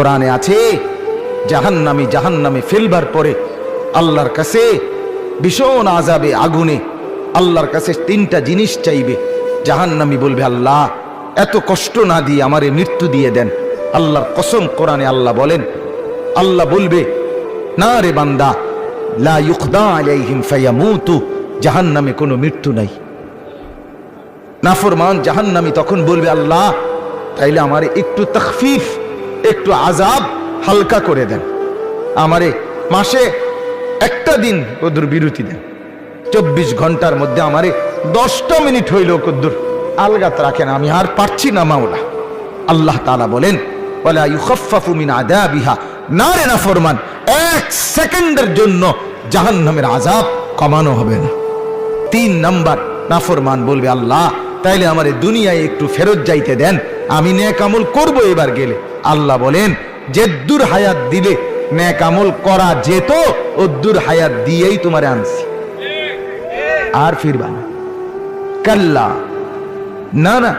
কোরআনে আছে জাহান্নামে ফেলবার পরে আল্লাহর কাছে ভীষণ আযাবে আগুনে আল্লাহর কাছে তিনটা জিনিস চাইবে। জাহান্নামী বলবে, আল্লাহ এত কষ্ট না দিয়ে আমারে মৃত্যু দিয়ে দেন। আল্লাহর কসম, কোরআনে আল্লাহ বলেন, আল্লাহ বলবে, না রে বান্দা, লা ইউকদা আলাইহিম ফায়ামুতু, জাহান্নামে কোনো মৃত্যু নাই। নাফরমান জাহান্নামী তখন বলবে, আল্লাহ তাইলে আমারে একটু তাখফিফ, একটু আযাব হালকা করে দেন, আমারে মাসে একটা দিন কদ্দুর বিরতি দেন, 24 ঘন্টার মধ্যে আমারে 10টা মিনিট হইল কদ্দুর আলগাত রাখেন, আমি আর পারছি না মাওলা। আল্লাহ তাআলা বলেন, ওয়ালা ইউখাফফাফু মিন আযাবিহা, না রে নাফরমান, 1 সেকেন্ডের জন্য জাহান্নামের আযাব কমানো হবে না। 3 নাম্বার, নাফরমান বলবে, আল্লাহ তাইলে আমারে দুনিয়ায় একটু ফেরত যাইতে দেন, আমি নেক আমল করব এবার গেলে। আল্লাহ বলেন, যেদ্দুর হায়াত দিলে নেক আমল করা যেত, ওদ্দুর হায়াত দিয়েই তোমারে আনছি, আর ফিরবা না। কাল্লা, না না,